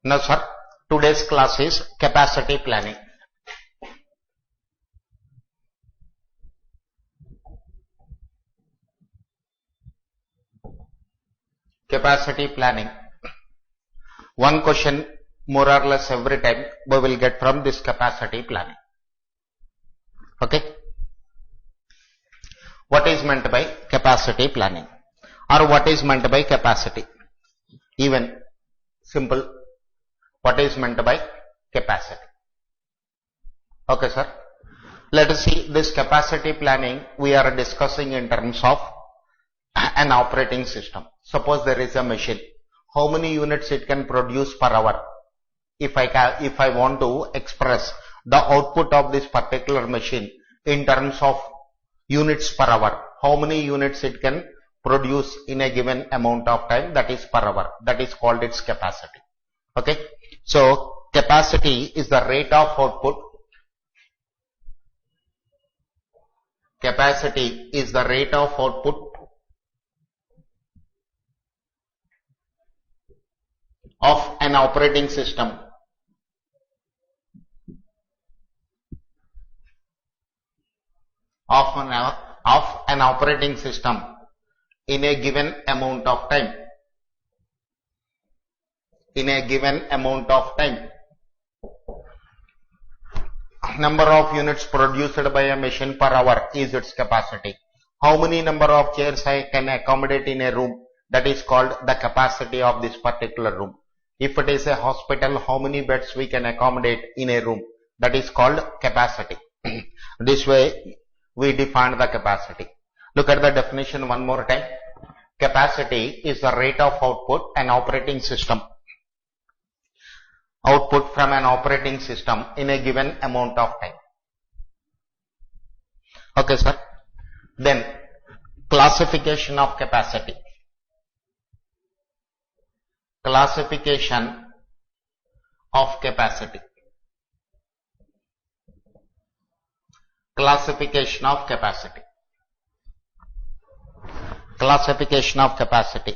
No sir, today's class is capacity planning. Capacity planning. One question more or less every time we will get from this capacity planning. Okay. What is meant by capacity planning? Or what is meant by capacity? Even simple. What is meant by capacity? Okay sir. Let us see this capacity planning we are discussing in terms of an operating system. Suppose there is a machine. How many units it can produce per hour? If I want to express the output of this particular machine in terms of units per hour, how many units it can produce in a given amount of time, that is per hour. That is called its capacity. Okay. So capacity is the rate of output. Capacity is the rate of output of an operating system of an operating system in a given amount of time. In a given amount of time. Number of units produced by a machine per hour is its capacity. How many number of chairs I can accommodate in a room? That is called the capacity of this particular room. If it is a hospital, how many beds we can accommodate in a room? That is called capacity. This way we define the capacity. Look at the definition one more time. Capacity is the rate of output an operating system. Output from an operating system in a given amount of time. Okay sir. Then classification of capacity. Classification of capacity. Classification of capacity. Classification of capacity.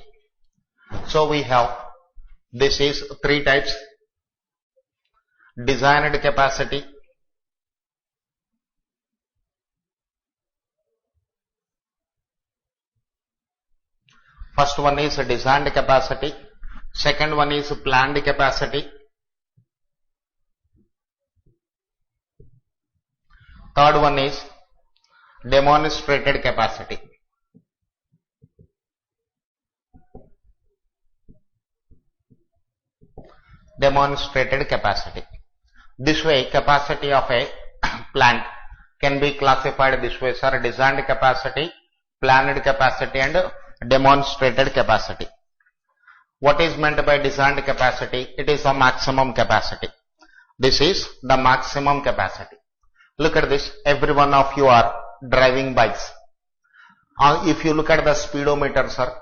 So we have, this is three types. Designed capacity, first one is designed capacity, second one is planned capacity, third one is demonstrated capacity. Demonstrated capacity. This way capacity of a plant can be classified this way sir: designed capacity, planned capacity and demonstrated capacity. What is meant by designed capacity? It is a maximum capacity. This is the maximum capacity. Look at this. Every one of you are driving bikes. If you look at the speedometer sir,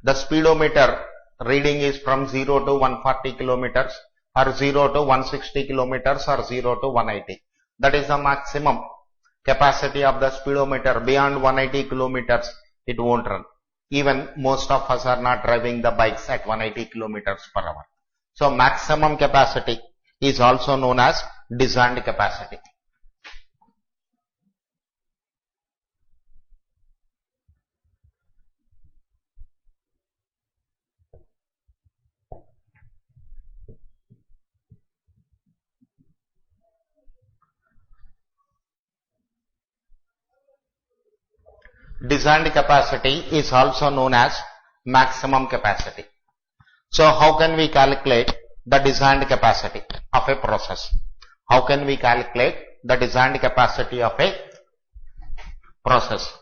the speedometer reading is from 0 to 140 kilometers or 0 to 160 kilometers or 0 to 180. That is the maximum capacity of the speedometer. Beyond 180 kilometers it won't run. Even most of us are not driving the bikes at 180 kilometers per hour. So maximum capacity is also known as designed capacity. Designed capacity is also known as maximum capacity. So how can we calculate the designed capacity of a process? How can we calculate the designed capacity of a process?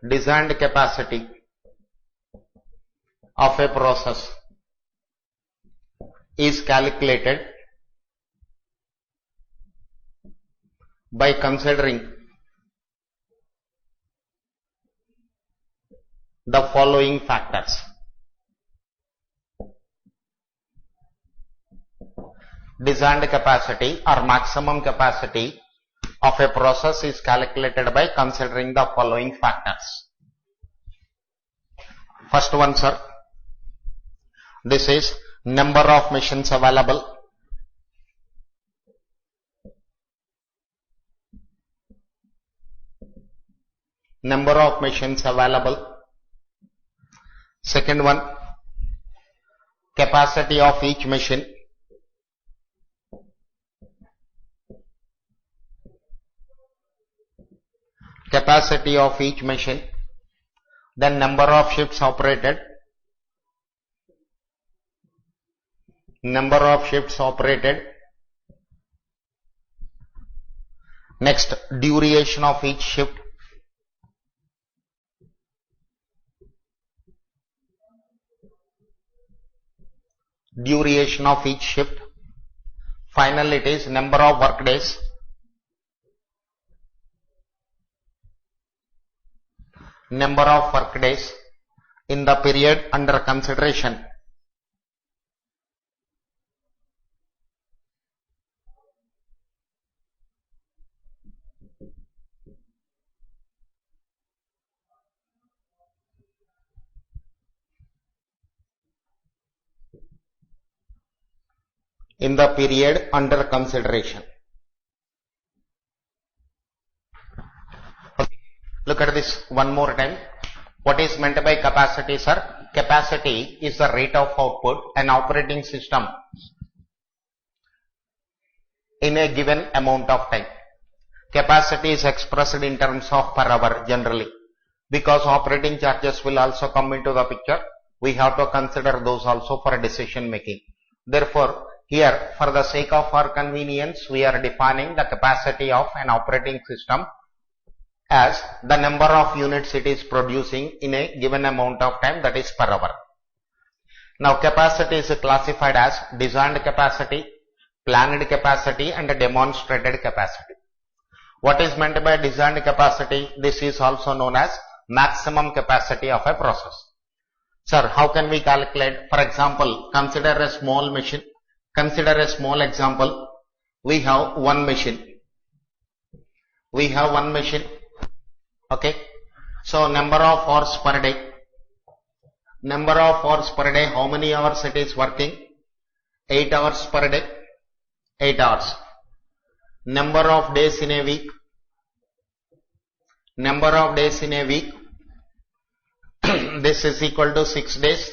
Designed capacity of a process is calculated by considering the following factors. Designed capacity or maximum capacity of a process is calculated by considering the following factors. First one sir, This is number of machines available. Number of machines available. Second one, capacity of each machine. Capacity of each machine. Then number of shifts operated. Number of shifts operated. Next, duration of each shift. Duration of each shift. Finally, it is number of work days. Number of work days in the period under consideration. In the period under consideration. Okay. Look at this one more time. What is meant by capacity, sir? Capacity is the rate of output an operating system in a given amount of time. Capacity is expressed in terms of per hour generally. Because operating charges will also come into the picture, we have to consider those also for decision making. Therefore, here, for the sake of our convenience, we are defining the capacity of an operating system as the number of units it is producing in a given amount of time, that is per hour. Now, capacity is classified as designed capacity, planned capacity and demonstrated capacity. What is meant by designed capacity? This is also known as maximum capacity of a process. Sir, how can we calculate? For example, consider a small machine. Consider a small example. We have one machine. Okay. So, number of hours per day. Number of hours per day, how many hours it is working? 8 hours per day. 8 hours. Number of days in a week. Number of days in a week. This is equal to 6 days.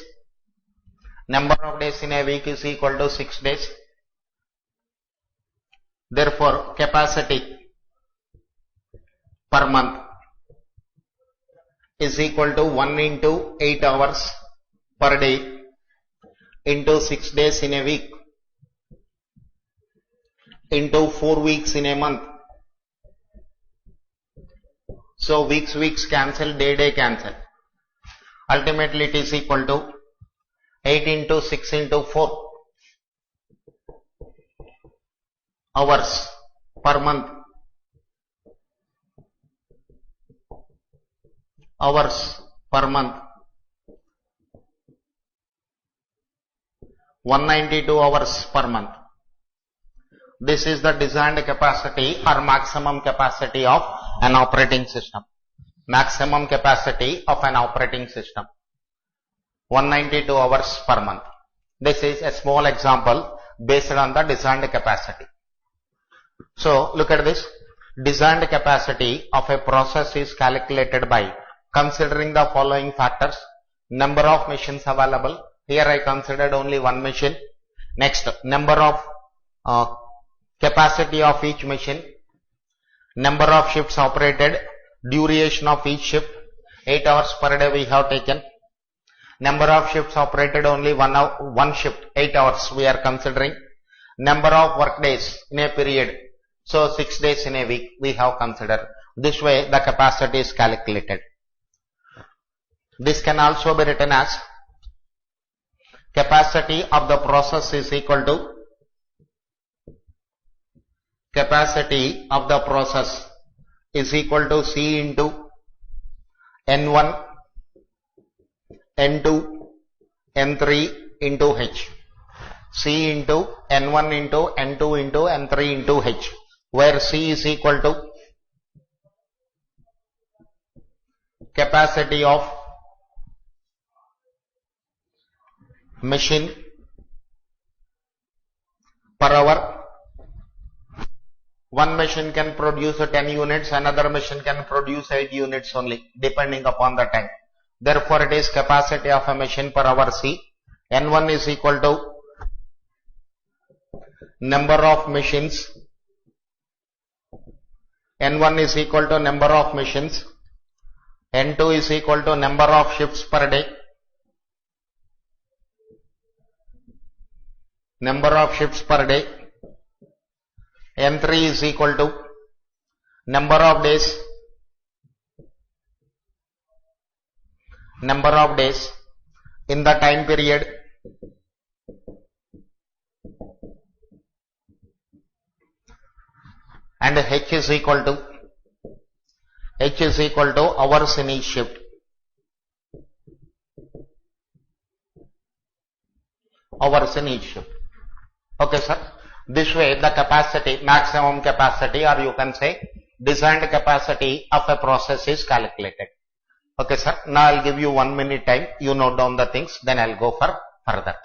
Number of days in a week is equal to 6 days. Therefore, capacity per month is equal to 1 into 8 hours per day into 6 days in a week into 4 weeks in a month. So, weeks cancel, day cancel. Ultimately, it is equal to 8 into 6 into 4 hours per month. Hours per month. 192 hours per month. This is the designed capacity or maximum capacity of an operating system. Maximum capacity of an operating system. 192 hours per month. This is a small example based on the designed capacity. So, look at this. Designed capacity of a process is calculated by considering the following factors. Number of machines available. Here I considered only one machine. Next, number of capacity of each machine. Number of shifts operated. Duration of each shift. 8 hours per day we have taken. Number of shifts operated only one shift, 8 hours we are considering. Number of work days in a period. So 6 days in a week we have considered. This way the capacity is calculated. This can also be written as capacity of the process is equal to capacity of the process is equal to C into N1 N2 N3 into H. C into N1 into N2 into N3 into H, where C is equal to capacity of machine per hour. One machine can produce 10 units, another machine can produce 8 units only, depending upon the time. Therefore, it is capacity of a machine per hour C. N1 is equal to number of machines. N1 is equal to number of machines. N2 is equal to number of shifts per day. Number of shifts per day. N3 is equal to number of days. Number of days in the time period. And H is equal to hours in each shift. Hours in each shift. Okay, sir. This way the capacity, maximum capacity, or you can say designed capacity of a process is calculated. Okay, sir. Now I'll give you 1 minute time. You note down the things, then I'll go for further.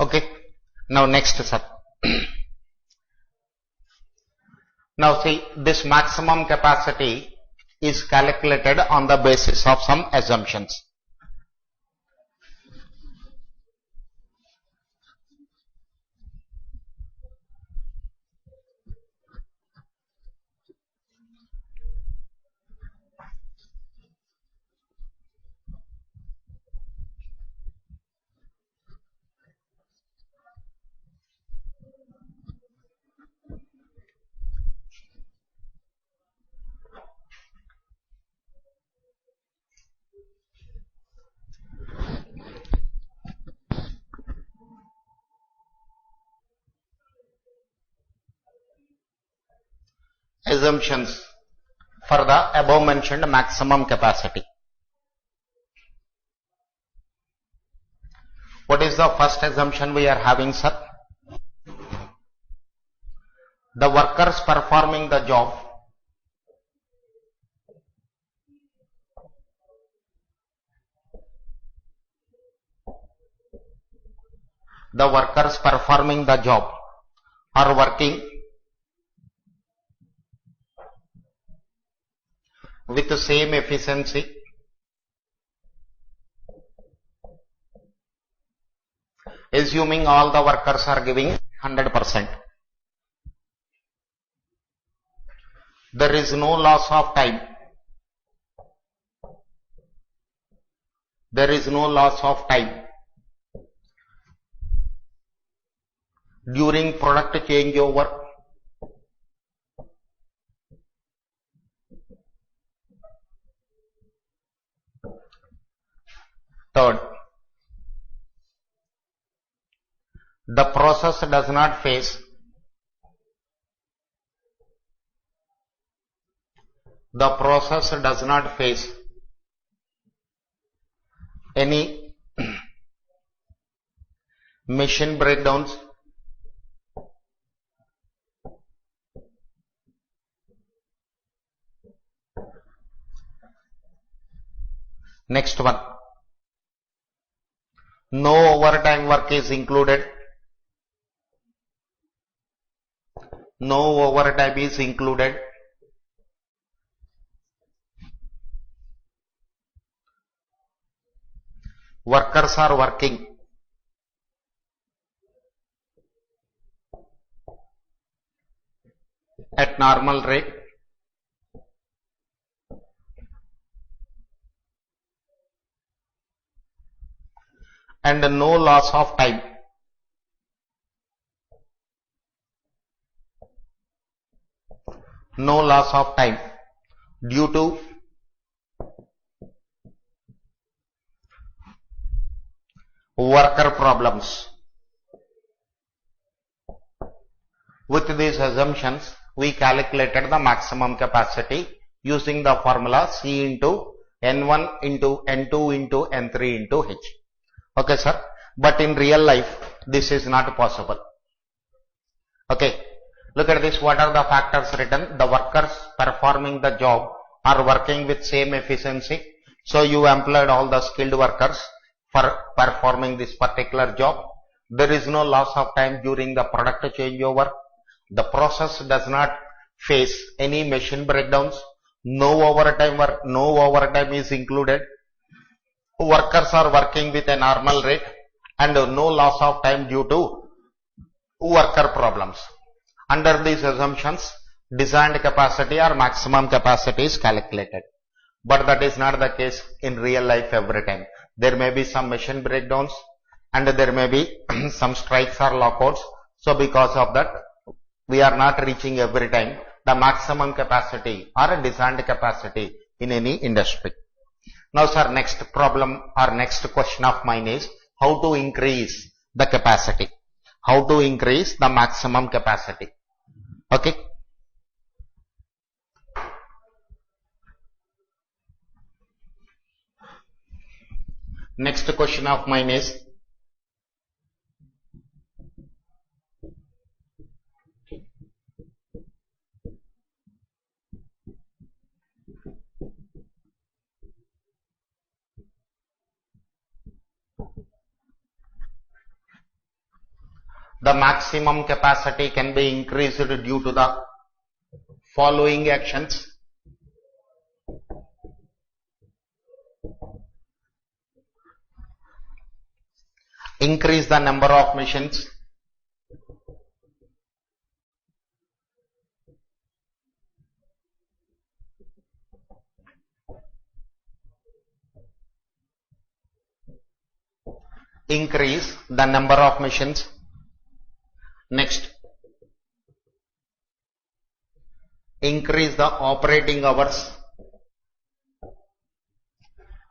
Okay. Now next, sir. Now see, this maximum capacity is calculated on the basis of some assumptions. Assumptions for the above mentioned maximum capacity. What is the first assumption we are having, sir? The workers performing the job are working with the same efficiency, assuming all the workers are giving 100%. There is no loss of time. There is no loss of time during product changeover The process does not face any machine breakdowns next one. No overtime work is included. No overtime is included. Workers are working at normal rate. And no loss of time. No loss of time due to worker problems. With these assumptions, we calculated the maximum capacity using the formula C into N1 into N2 into N3 into H. Okay, sir. But in real life, this is not possible. Okay. Look at this. What are the factors written? The workers performing the job are working with same efficiency. So you employed all the skilled workers for performing this particular job. There is no loss of time during the product changeover. The process does not face any machine breakdowns. No overtime work. No overtime is included. Workers are working with a normal rate and no loss of time due to worker problems. Under these assumptions, designed capacity or maximum capacity is calculated. But that is not the case in real life every time. There may be some machine breakdowns and there may be some strikes or lockouts. So because of that, we are not reaching every time the maximum capacity or designed capacity in any industry. Now, sir, next problem or next question of mine is how to increase the capacity. How to increase the maximum capacity. Okay. Next question of mine is the maximum capacity can be increased due to the following actions. Increase the number of machines. Increase the number of machines. Next, increase the operating hours.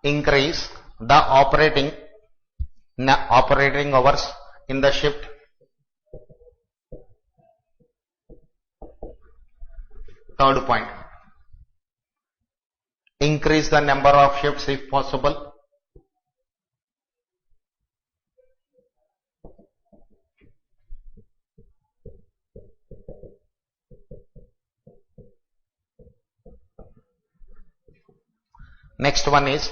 Increase the operating hours in the shift. Third point, increase the number of shifts if possible. Next one is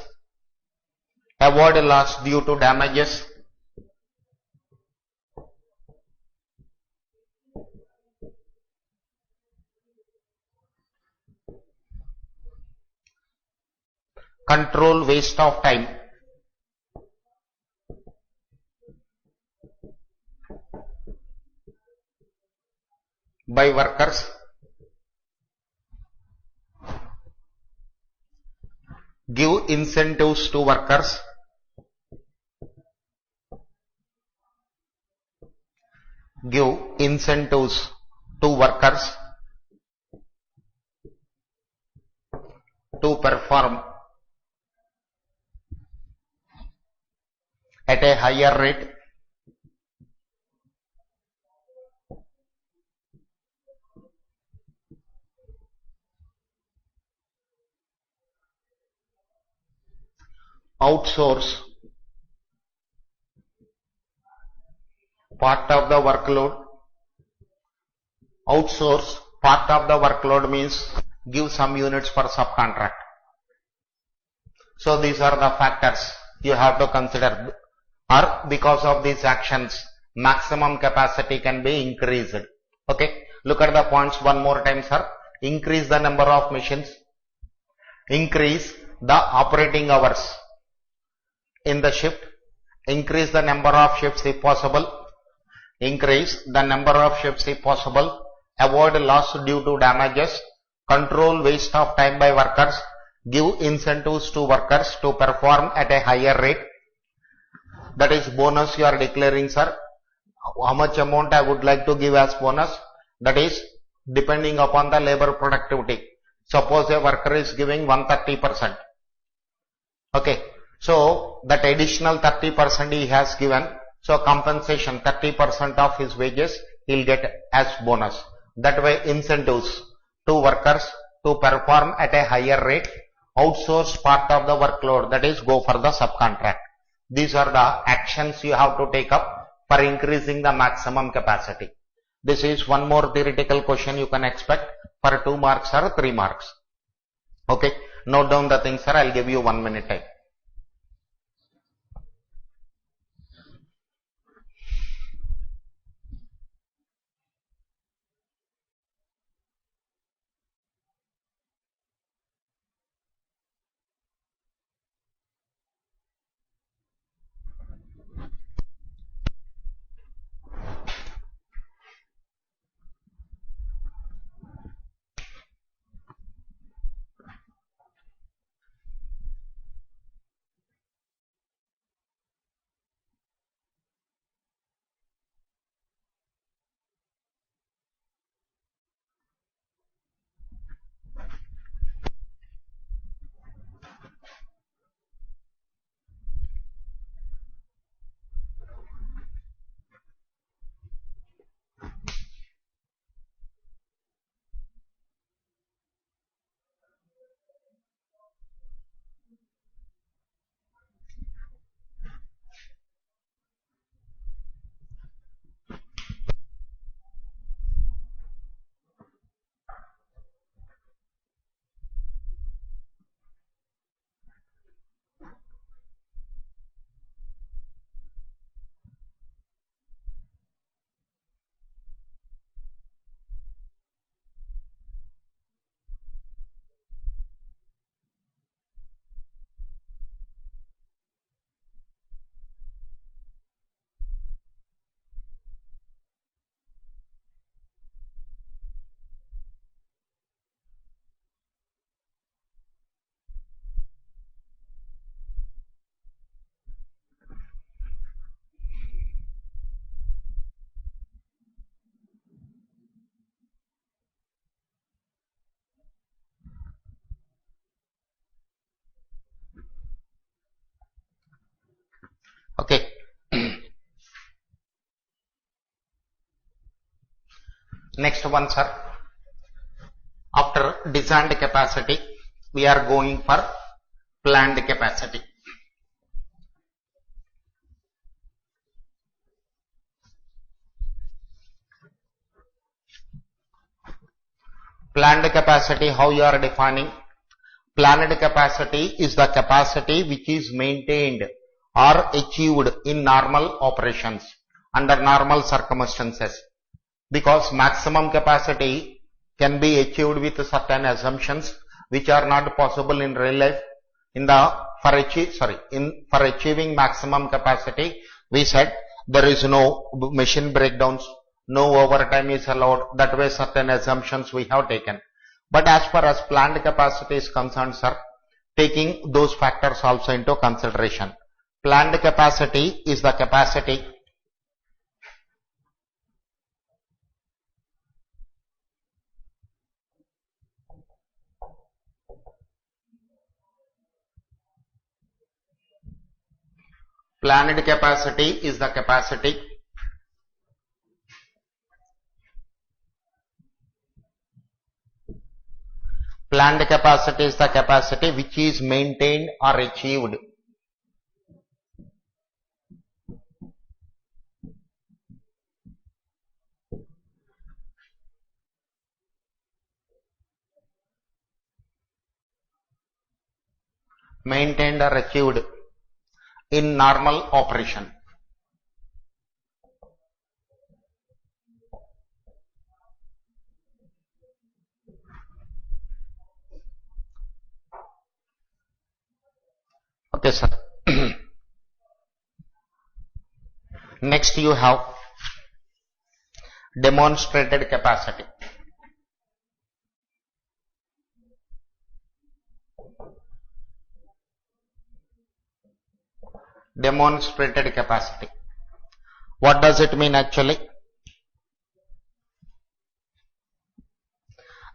avoid loss due to damages. Control waste of time. By workers. Give incentives to workers. Give incentives to workers to perform at a higher rate. outsource part of the workload. Outsource part of the workload means give some units for subcontract. So these are the factors you have to consider. Or because of these actions, maximum capacity can be increased. Okay, look at the points one more time, sir. Increase the number of machines, increase the operating hours in the shift, increase the number of shifts if possible, increase the number of shifts if possible, avoid loss due to damages, control waste of time by workers, give incentives to workers to perform at a higher rate. That is bonus you are declaring, sir. How much amount I would like to give as bonus? That is depending upon the labor productivity. Suppose a worker is giving 130%. Okay. So that additional 30% he has given. So compensation 30% of his wages he'll get as bonus. That way incentives to workers to perform at a higher rate. Outsource part of the workload, that is go for the subcontract. These are the actions you have to take up for increasing the maximum capacity. This is one more theoretical question you can expect for 2 marks or 3 marks. Okay, note down the things, sir. I'll give you 1 minute time. Okay. Next one, sir. After designed capacity, we are going for planned capacity. Planned capacity, how you are defining? Planned capacity is the capacity which is maintained or achieved in normal operations under normal circumstances, because maximum capacity can be achieved with certain assumptions which are not possible in real life. For achieving maximum capacity, we said there is no machine breakdowns, no overtime is allowed. That way certain assumptions we have taken. But as far as planned capacity is concerned, sir, taking those factors also into consideration. Planned capacity is the capacity Planned capacity is the capacity which is maintained or achieved maintained or achieved in normal operation. Okay, sir. Next you have demonstrated capacity. Demonstrated capacity. What does it mean actually?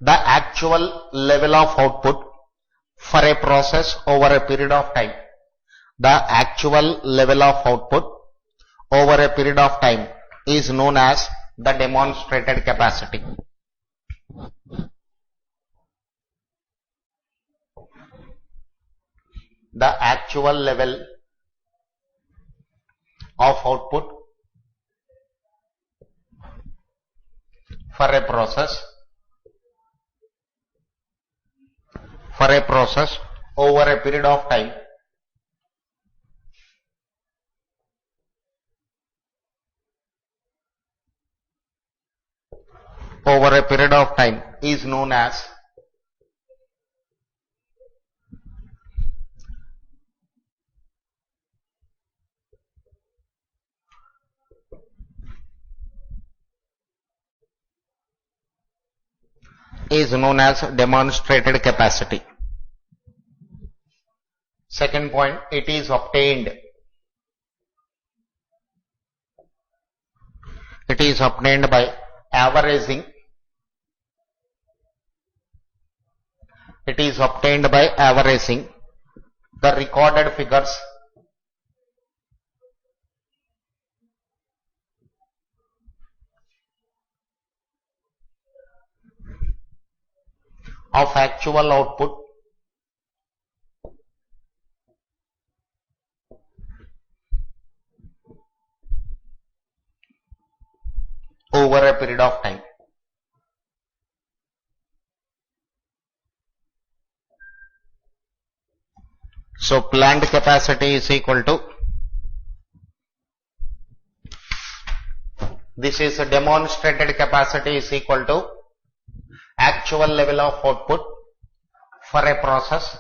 The actual level of output for a process over a period of time. The actual level of output over a period of time is known as the demonstrated capacity. The actual level of output for a process over a period of time is known as demonstrated capacity. Second point, it is obtained. It is obtained by averaging. It is obtained by averaging the recorded figures of actual output over a period of time. So plant capacity is equal to, this is a demonstrated capacity is equal to actual level of output for a process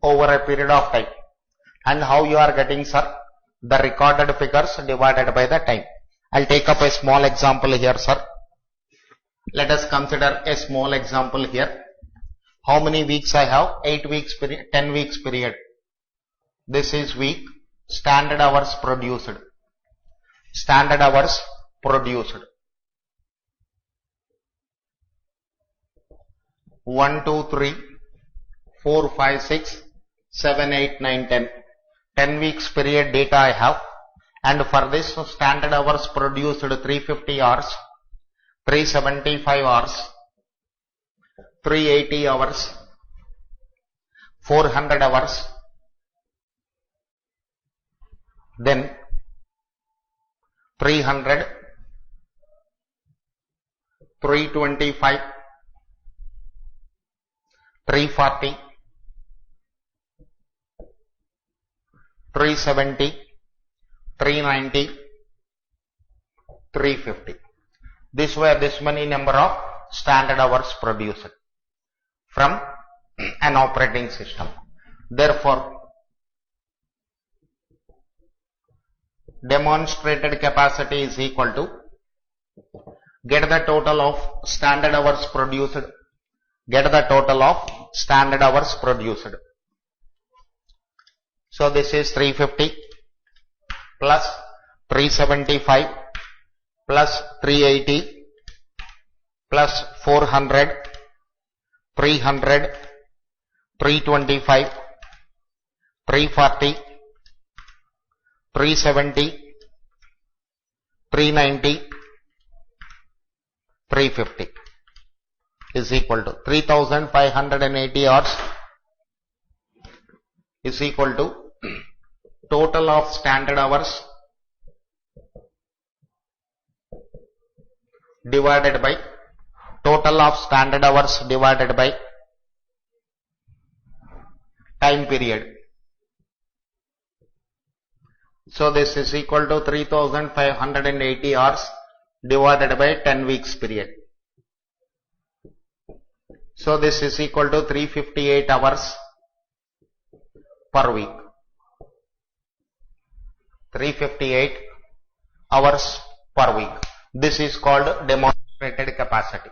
over a period of time. And how you are getting, sir? The recorded figures divided by the time. I'll take up a small example here, sir. Let us consider a small example here. How many weeks I have? 8 weeks period, 10 weeks period. This is week. Standard hours produced. Standard hours produced. 1, 2, 3, 4, 5, 6, 7, 8, 9, 10. 10 weeks period data I have. And for this standard hours produced 350 hours, 375 hours, 380 hours, 400 hours, then 300, 325, 340, 370, 390, 350. This were this many number of standard hours produced from an operating system. Therefore, demonstrated capacity is equal to, get the total of standard hours produced, get the total of standard hours produced. So this is 350 plus 375 plus 380 plus 400, 300, 325, 340, 370, 390, 350 is equal to 3580 hours is equal to total of standard hours divided by total of standard hours divided by time period. So this is equal to 3580 hours divided by 10 weeks period. So this is equal to 358 hours per week. 358 hours per week. This is called demonstrated capacity.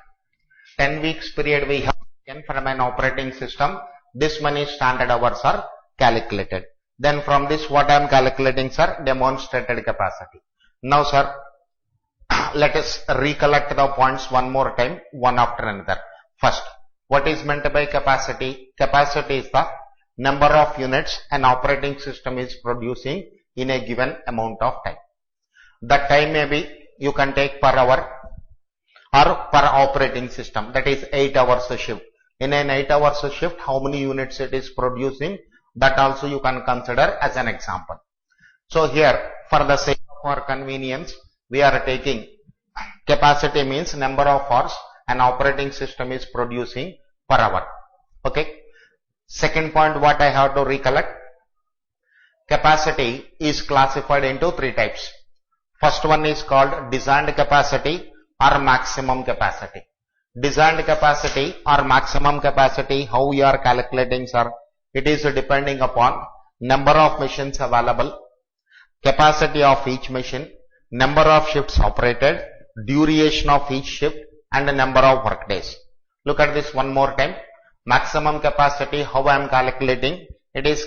10 weeks period we have taken from an operating system. This many standard hours are calculated. Then from this what I am calculating, sir? Demonstrated capacity. Now sir, let us recollect the points one more time, one after another. First, what is meant by capacity? Capacity is the number of units an operating system is producing in a given amount of time. That time may be, you can take per hour or per operating system, that is 8 hours a shift. In an 8 hours a shift, how many units it is producing, that also you can consider as an example. So here, for the sake of our convenience, we are taking capacity means number of hours an operating system is producing per hour. Okay. Second point what I have to recollect, capacity is classified into three types. First one is called designed capacity or maximum capacity. Designed capacity or maximum capacity, how we are calculating, sir? It is depending upon number of machines available, capacity of each machine, number of shifts operated, duration of each shift, and the number of work days. Look at this one more time. Maximum capacity, how I am calculating? It is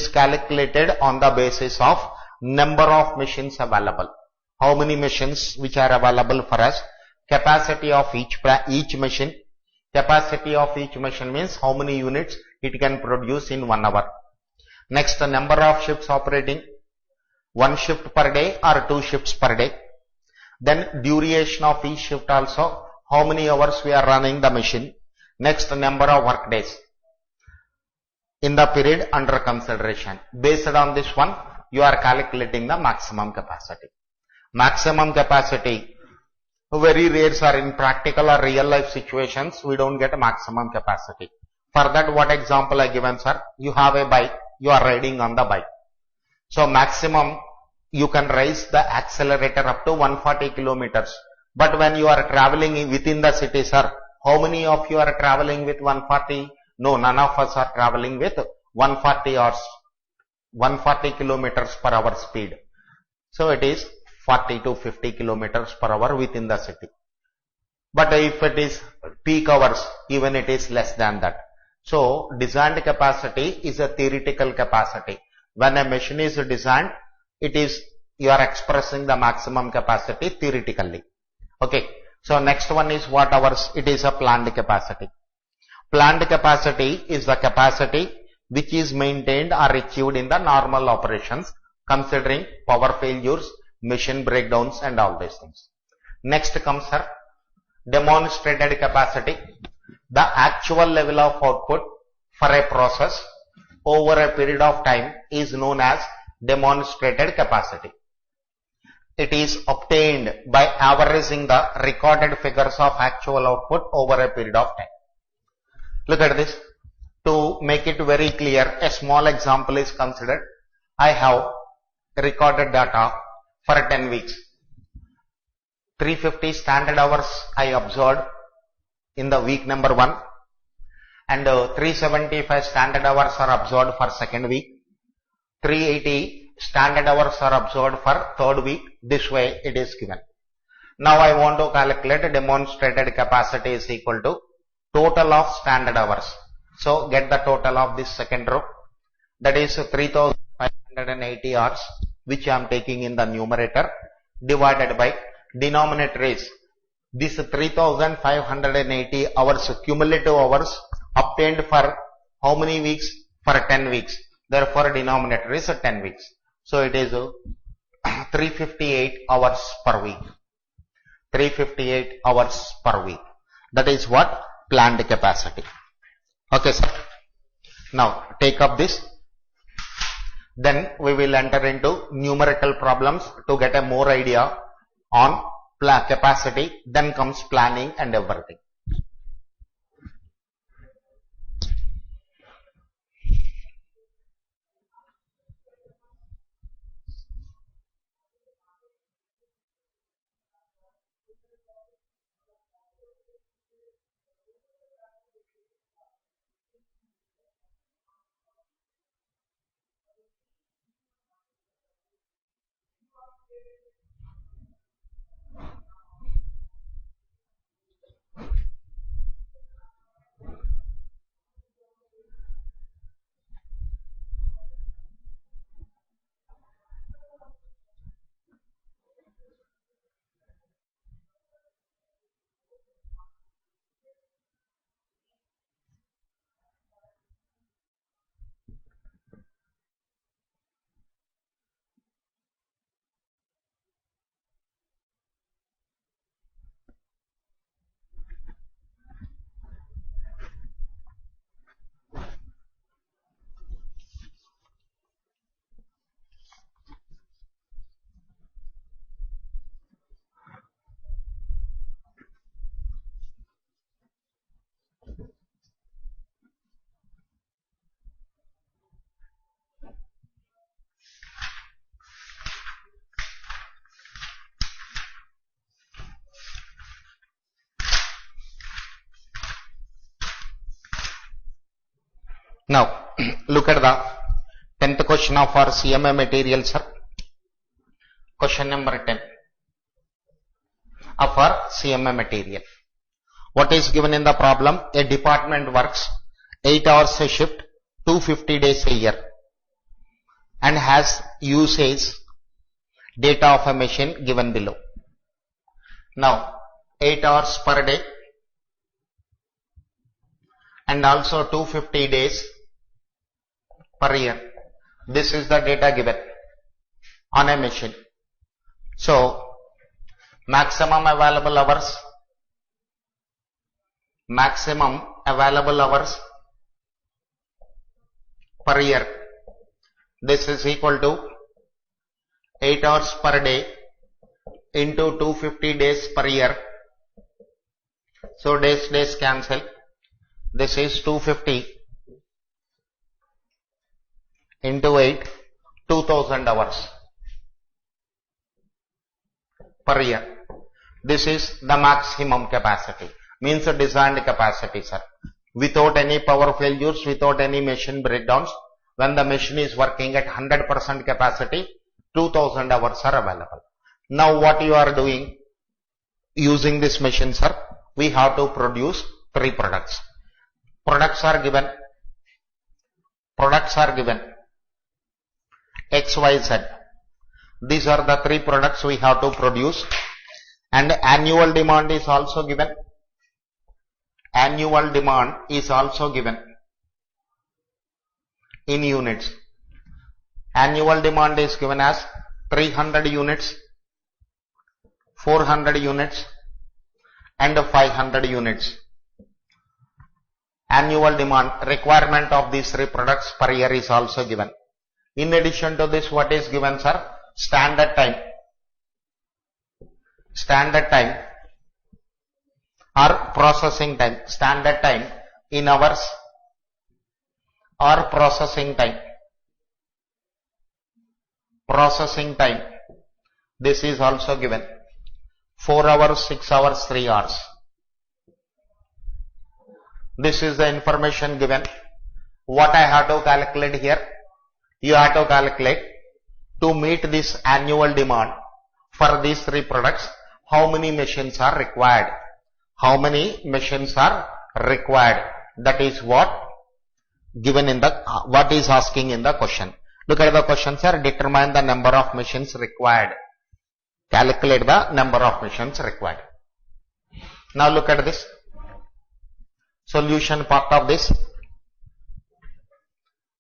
calculated on the basis of number of machines available. How many machines which are available for us? Capacity of each machine. Capacity of each machine means how many units it can produce in 1 hour. Next, the number of shifts operating, 1 shift per day or 2 shifts per day. Then duration of each shift also, how many hours we are running the machine. Next, number of work days in the period under consideration. Based on this one, you are calculating the maximum capacity. Maximum capacity, very rare are in practical or real life situations, we don't get a maximum capacity. For that, what example I given, sir? You have a bike, you are riding on the bike. So maximum, you can raise the accelerator up to 140 kilometers. But when you are traveling within the city, sir, how many of you are traveling with 140? No, none of us are traveling with 140 kilometers per hour speed. So it is 40 to 50 kilometers per hour within the city. But if it is peak hours, even it is less than that. So designed capacity is a theoretical capacity. When a machine is designed, it is, you are expressing the maximum capacity theoretically. Okay. So next one is what hours? It is a planned capacity. Planned capacity is the capacity which is maintained or achieved in the normal operations, considering power failures, machine breakdowns and all these things. Next comes her demonstrated capacity. The actual level of output for a process over a period of time is known as demonstrated capacity. It is obtained by averaging the recorded figures of actual output over a period of time. Look at this. To make it very clear, a small example is considered. I have recorded data for 10 weeks. 350 standard hours I observed in the week number 1, and 375 standard hours are observed for second week. 380 standard hours are observed for third week. This way it is given. Now I want to calculate demonstrated capacity is equal to total of standard hours. So get the total of this second row. That is 3580 hours, which I am taking in the numerator, divided by denominator is this 3580 hours, cumulative hours obtained for how many weeks? For 10 weeks. Therefore denominator is 10 weeks. So it is 358 hours per week. 358 hours per week. That is what? Planned capacity. Okay, sir. Now take up this. Then we will enter into numerical problems to get a more idea on capacity. Then comes planning and everything. Now, look at the 10th question of our CMA material, sir. Question number 10 of our CMA material. What is given in the problem? A department works 8 hours a shift, 250 days a year, and has usage data of a machine given below. Now, 8 hours per day and also 250 days per year. This is the data given on a machine. So, maximum available hours per year. This is equal to 8 hours per day into 250 days per year. So, days cancel. This is 250 into 8, 2000 hours per year. This is the maximum capacity, means the designed capacity, sir. Without any power failures, without any machine breakdowns, when the machine is working at 100% capacity, 2000 hours are available. Now what you are doing using this machine, sir? We have to produce 3 products. Products are given X, Y, Z. These are the 3 products we have to produce, and annual demand is also given. Annual demand is also given in units. Annual demand is given as 300 units, 400 units and 500 units. Annual demand requirement of these 3 products per year is also given. In addition to this, what is given, sir? Standard time or processing time. Standard time in hours or processing time. This is also given. 4 hours, 6 hours, 3 hours. This is the information given. What I have to calculate here? You have to calculate to meet this annual demand for these 3 products, how many machines are required. That is what given in the, what is asking in the question. Look at the question, sir. Determine the number of machines required. Calculate the number of machines required. Now look at this. Solution part of this.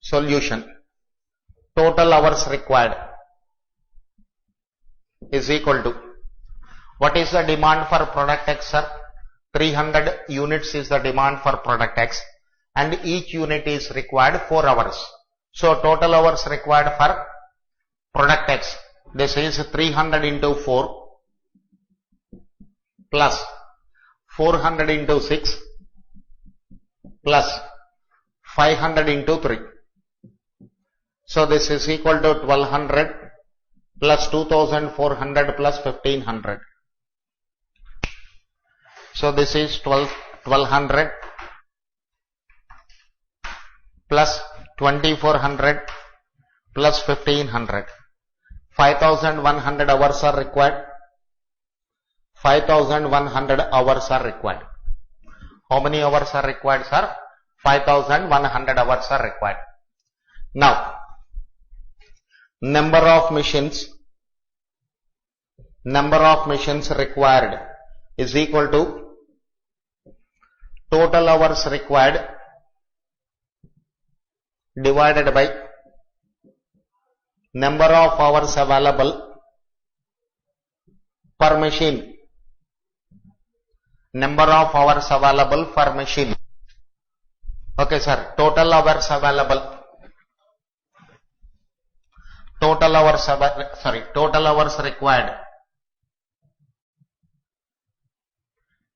Solution. Total hours required is equal to, what is the demand for product X, sir? 300 units is the demand for product X, and each unit is required 4 hours. So total hours required for product X, this is 300 into 4 plus 400 into 6 plus 500 into 3. So this is equal to 1200 plus 2400 plus 1500. So this is 1200 plus 2400 plus 1500. 5,100 hours are required. 5,100 hours are required. How many hours are required, sir? 5,100 hours are required. Now, number of machines required is equal to total hours required divided by number of hours available per machine. Number of hours available per machine. Okay, sir. Total hours available. Total hours required.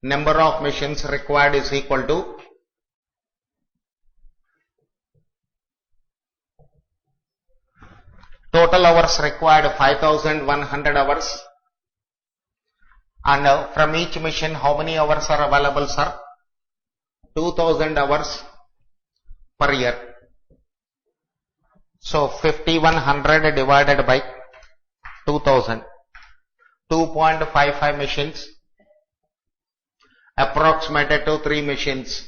Number of machines required is equal to total hours required 5,100 hours. And from each machine, how many hours are available, sir? 2,000 hours per year. So 5,100 divided by 2,000. 2.55 machines. Approximated to 3 machines.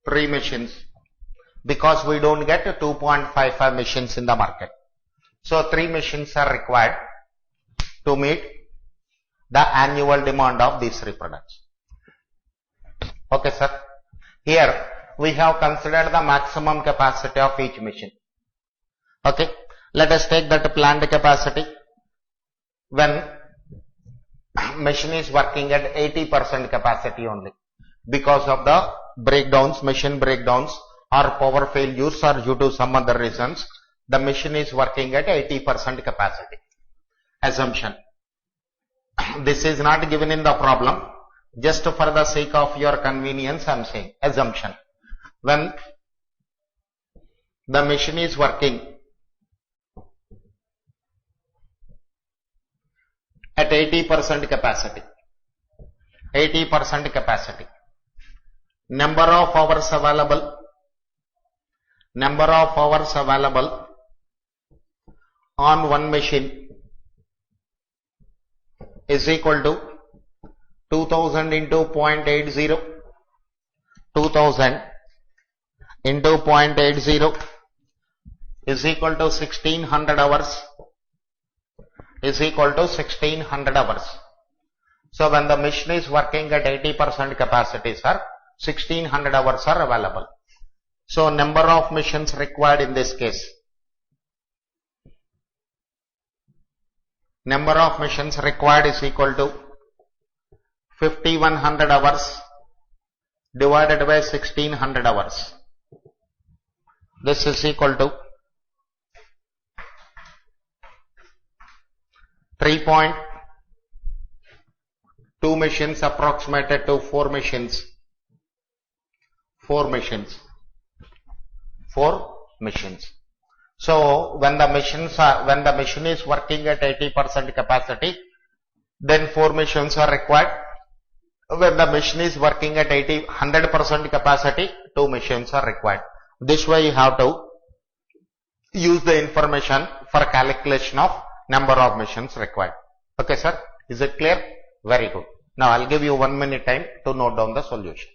3 machines. Because we don't get 2.55 machines in the market. So 3 machines are required to meet the annual demand of these 3 products. Okay, sir. Here we have considered the maximum capacity of each machine. Okay. Let us take that plant capacity. When machine is working at 80% capacity only, because of the breakdowns, machine breakdowns or power failures or due to some other reasons, the machine is working at 80% capacity. Assumption. This is not given in the problem. Just for the sake of your convenience, I am saying assumption. When the machine is working at 80% capacity, number of hours available on one machine is equal to 2000 into 0.80. 2000 into 0.80 is equal to 1600 hours. So when the machine is working at 80% capacity, sir, 1600 hours are available. So number of machines required in this case. Number of machines required is equal to 5,100 hours divided by 1600 hours. This is equal to 3.2 machines approximated to 4 machines. 4 machines. So when the machine is working at 80% capacity, then 4 machines are required. When the machine is working at 100% capacity, 2 machines are required. This way you have to use the information for calculation of number of machines required. Okay, sir? Is it clear? Very good. Now I'll give you 1 minute time to note down the solution.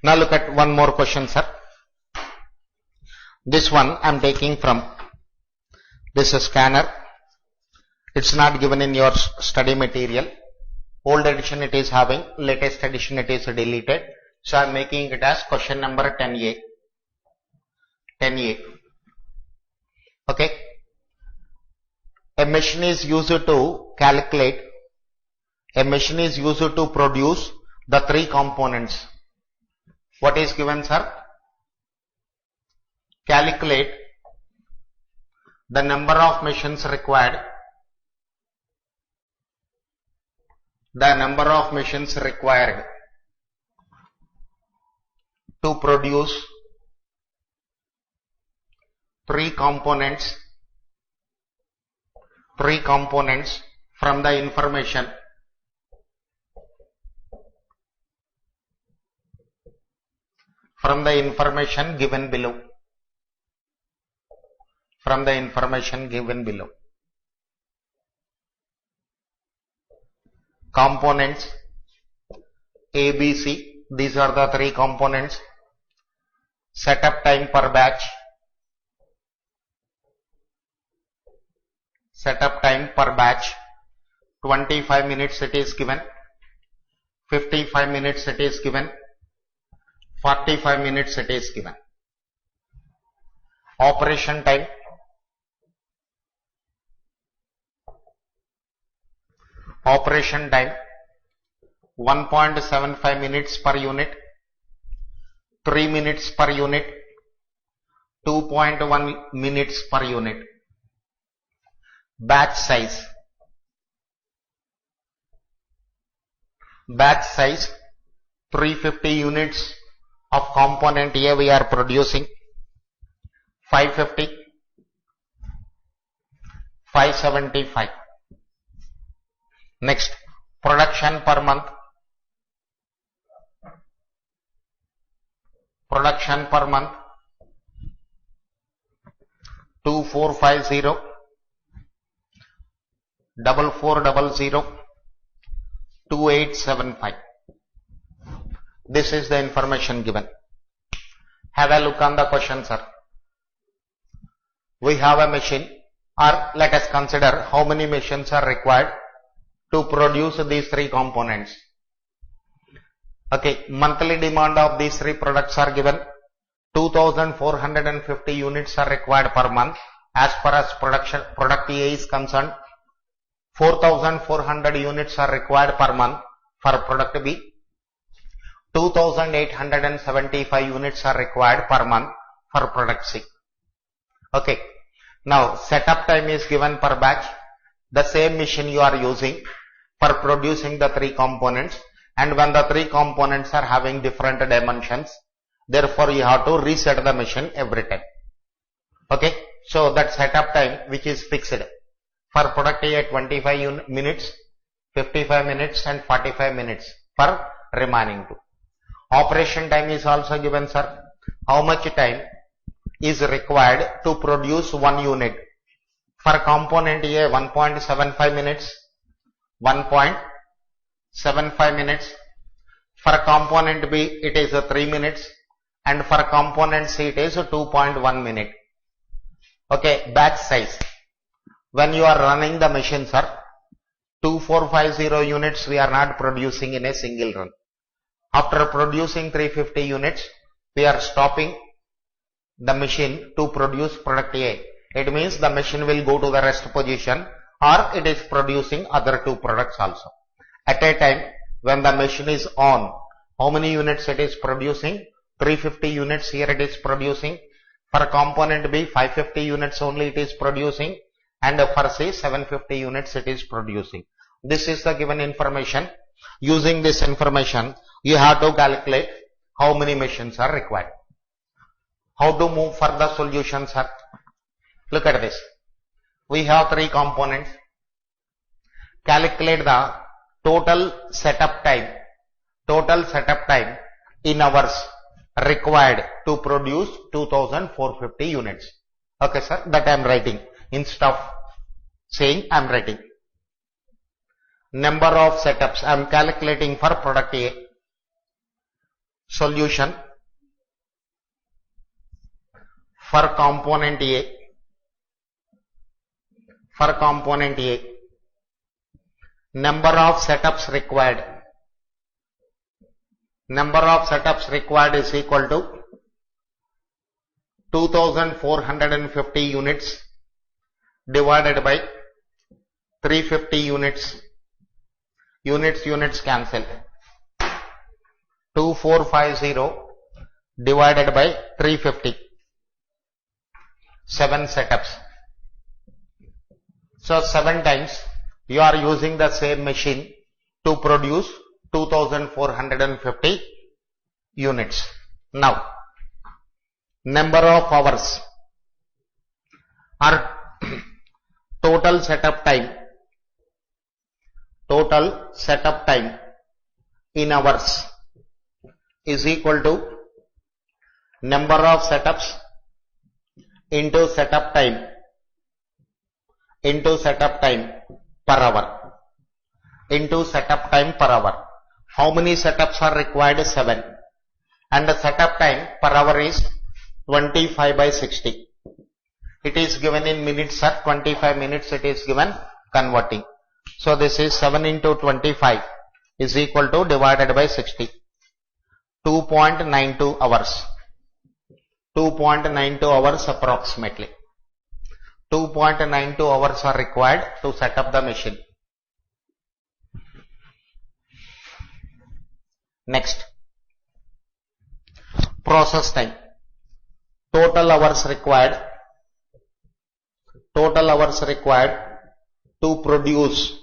Now look at one more question, sir. This one I am taking from this scanner. It's not given in your study material. Old edition it is having, latest edition it is deleted. So I am making it as question number 10A. 10A. Okay. A machine is used to calculate, a machine is used to produce the three components. What is given, sir? Calculate the number of machines required, the number of machines required to produce three components from the information given below. From the information given below. Components A, B, C. These are the three components. Setup time per batch. Setup time per batch. 25 minutes it is given. 55 minutes it is given. 45 minutes it is given. Operation time. Operation time 1.75 minutes per unit, 3 minutes per unit, 2.1 minutes per unit. Batch size. Batch size 350 units of component A we are producing. 550, 575. Next, production per month. Production per month 2450, 4400, 2875. This is the information given. Have a look on the question, sir. We have a machine, or let us consider how many machines are required to produce these three components. Okay, monthly demand of these three products are given. 2450 units are required per month. As far as product A is concerned, 4400 units are required per month for product B. 2875 units are required per month for product C. Okay. Now, setup time is given per batch. The same machine you are using for producing the three components, and when the three components are having different dimensions, therefore you have to reset the machine every time. Okay. So that setup time which is fixed for product A at 25 minutes, 55 minutes and 45 minutes for remaining two. Operation time is also given, sir. How much time is required to produce one unit? For component A, 1.75 minutes, 1.75 minutes. For component B, it is 3 minutes, and for component C, it is 2.1 minute. Okay, batch size. When you are running the machine, sir, 2450 units we are not producing in a single run. After producing 350 units, we are stopping the machine to produce product A. It means the machine will go to the rest position, or it is producing other two products also. At a time when the machine is on, how many units it is producing? 350 units here it is producing. For component B, 550 units only it is producing, and for C, 750 units it is producing. This is the given information. Using this information, you have to calculate how many machines are required. How to move for the solution, sir? Look at this. We have three components. Calculate the total setup time in hours required to produce 2450 units. Okay, sir, that I am writing. Instead of saying, I am writing. Number of setups I am calculating for product A. Solution for component A. For component A, number of setups required. Number of setups required is equal to 2450 units divided by 350 units. Units cancel. 2450 divided by 350. 7 setups. So 7 times you are using the same machine to produce 2450 units. Now, number of hours or total setup time in hours is equal to number of setups into setup time per hour. How many setups are required? 7. And the setup time per hour is 25/60. It is given in minutes, sir. 25 minutes it is given converting. So this is 7 into 25 is equal to divided by 60. 2.92 hours. 2.92 hours approximately. 2.92 hours are required to set up the machine. Next, process time. Total hours required to produce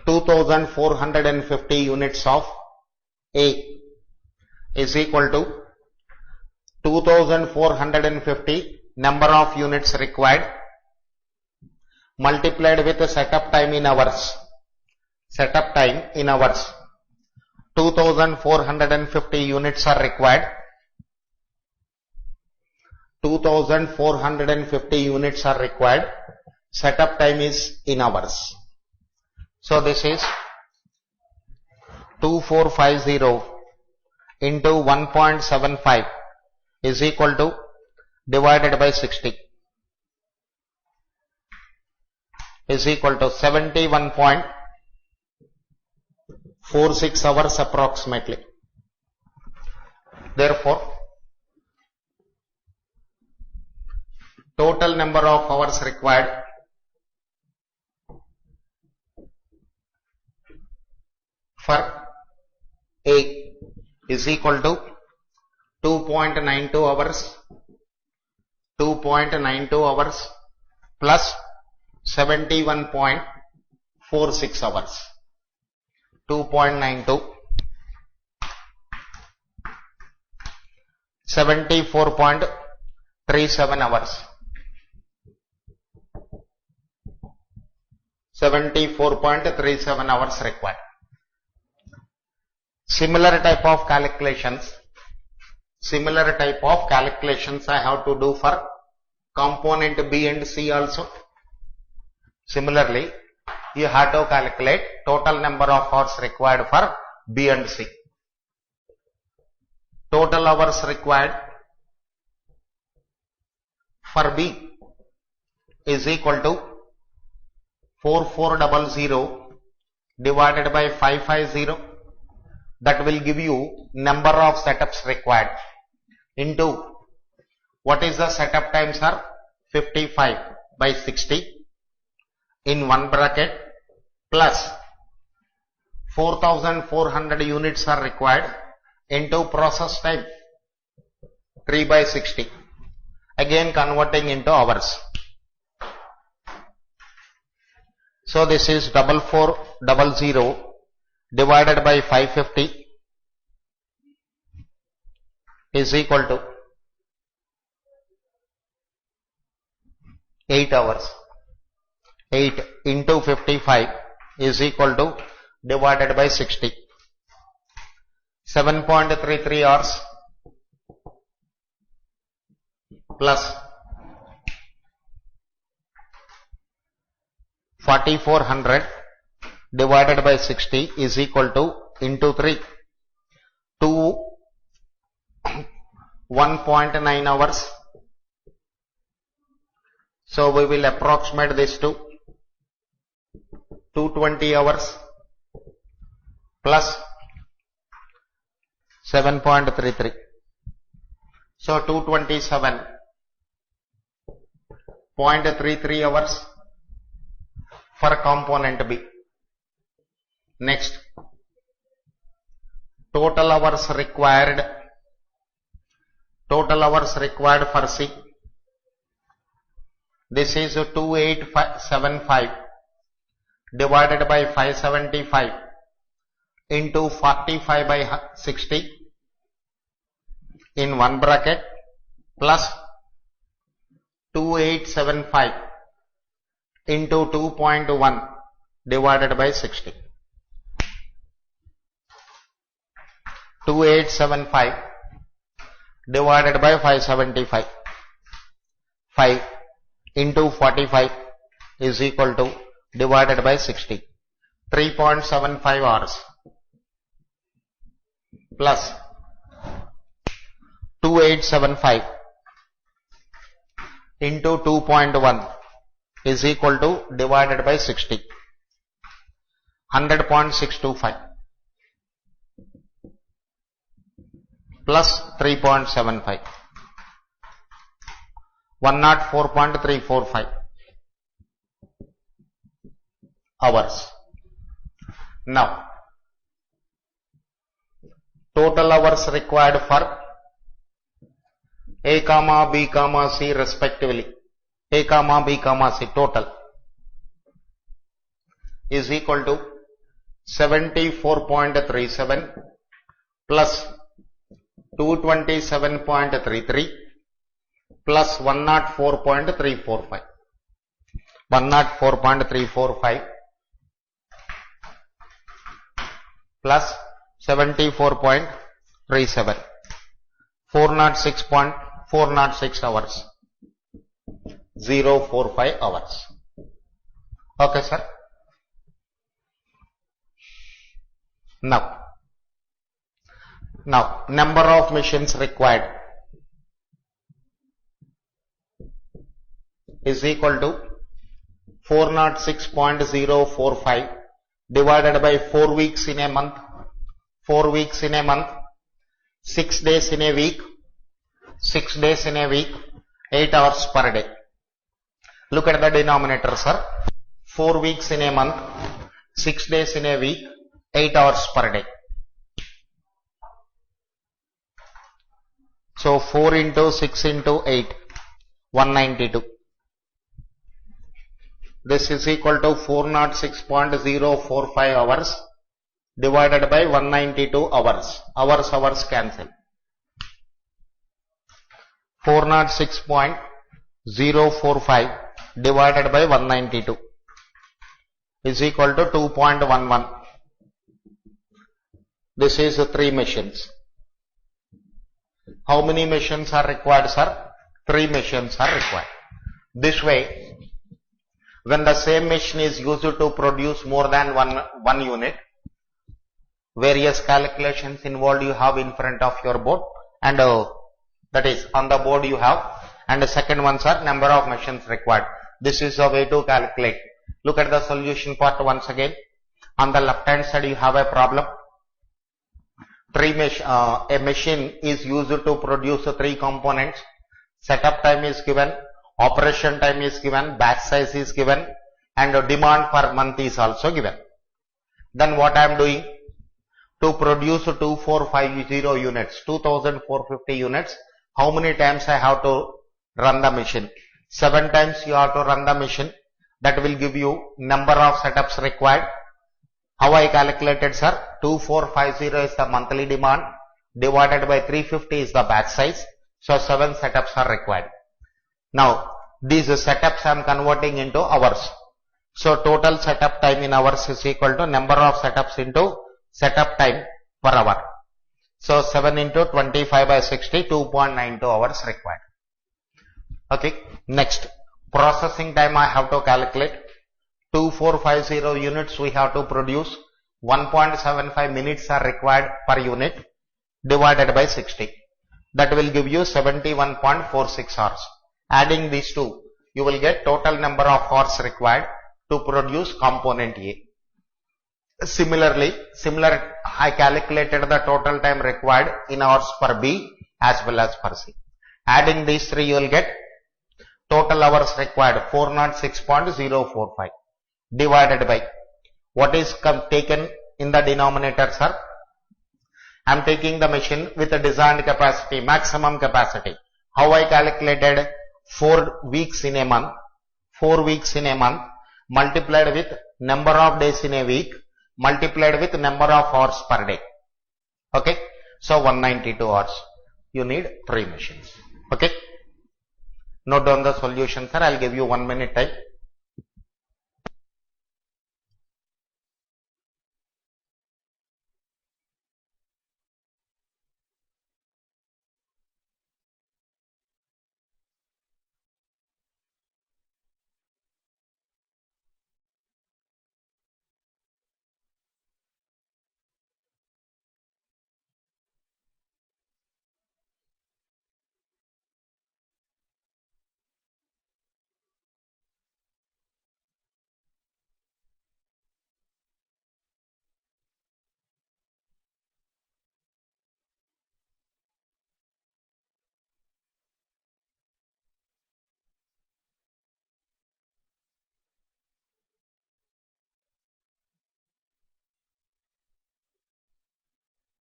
2450 units of A is equal to 2450 number of units required multiplied with the setup time in hours. 2450 units are required. 2450 units are required. Setup time is in hours. So this is 2450 into 1.75 is equal to divided by 60 is equal to 71.46 hours approximately. Therefore, total number of hours required for A is equal to 2.92 hours. 2.92 hours plus 71.46 hours. 2.92 74.37 hours. 74.37 hours required. Similar type of calculations I have to do for component B and C also. Similarly, you have to calculate total number of hours required for B and C. Total hours required for B is equal to 4400 divided by 550. That will give you number of setups required into what is the setup time, sir? 55/60 in one bracket plus 4400 units are required into process time 3/60. Again converting into hours. So this is 4400 divided by 550 is equal to 8 hours. 8 into 55 is equal to divided by 60. 7.33 hours plus 4400 divided by 60 is equal to into 3. 1.9 hours. So we will approximate this to 220 hours plus 7.33. So 227.33 hours for component B. Next, total hours required for C. This is 2875 divided by 575 into 45 by 60 in one bracket plus 2875 into 2.1 divided by 60. 2875 divided by 575. 5 into 45 is equal to divided by 60. 3.75 hours plus 2875 into 2.1 is equal to divided by 60. 100.625 plus 3.75. 104.345 hours. Now, total hours required for A, B, C respectively. A, B, C total is equal to 74.37 plus 227.33 plus 104.345. 104.345 plus 74.37. 406 hours. 045 hours. Okay, sir. Now, number of machines required is equal to 406.045 divided by 4 weeks in a month. 4 weeks in a month, 6 days in a week, 6 days in a week, 8 hours per day. Look at the denominator, sir. 4 weeks in a month, 6 days in a week, 8 hours per day. So 4 into 6 into 8, 192. This is equal to 406.045 hours divided by 192 hours. Hours cancel. 406.045 divided by 192 is equal to 2.11. This is 3 machines. How many machines are required, sir? 3 machines are required. This way, when the same machine is used to produce more than one unit, various calculations involved you have in front of your board, and that is on the board you have, and the second one, sir, number of machines required. This is a way to calculate. Look at the solution part once again. On the left hand side you have a problem. A machine is used to produce 3 components. Setup time is given, operation time is given, batch size is given, and demand per month is also given. Then what I am doing? To produce 2450 units, 2450 units, how many times I have to run the machine? 7 times you have to run the machine. That will give you number of setups required. How I calculated, sir? 2450 is the monthly demand divided by 350 is the batch size. So 7 setups are required. Now these setups I am converting into hours. So total setup time in hours is equal to number of setups into setup time per hour. So 7 into 25 by 60, 2.92 hours required. Okay. Next, processing time I have to calculate. 2450 units we have to produce. 1.75 minutes are required per unit divided by 60. that will give you 71.46 hours. Adding these two, you will get total number of hours required to produce component A. Similarly, I calculated the total time required in hours for B as well as for C. Adding these three, you will get total hours required 406.045 divided by what is taken in the denominator, sir. I am taking the machine with a designed capacity, maximum capacity. How I calculated? 4 weeks in a month, 4 weeks in a month multiplied with number of days in a week multiplied with number of hours per day. Okay. So 192 hours. You need 3 machines. Okay. Note down the solution, sir. I'll give you 1 minute time.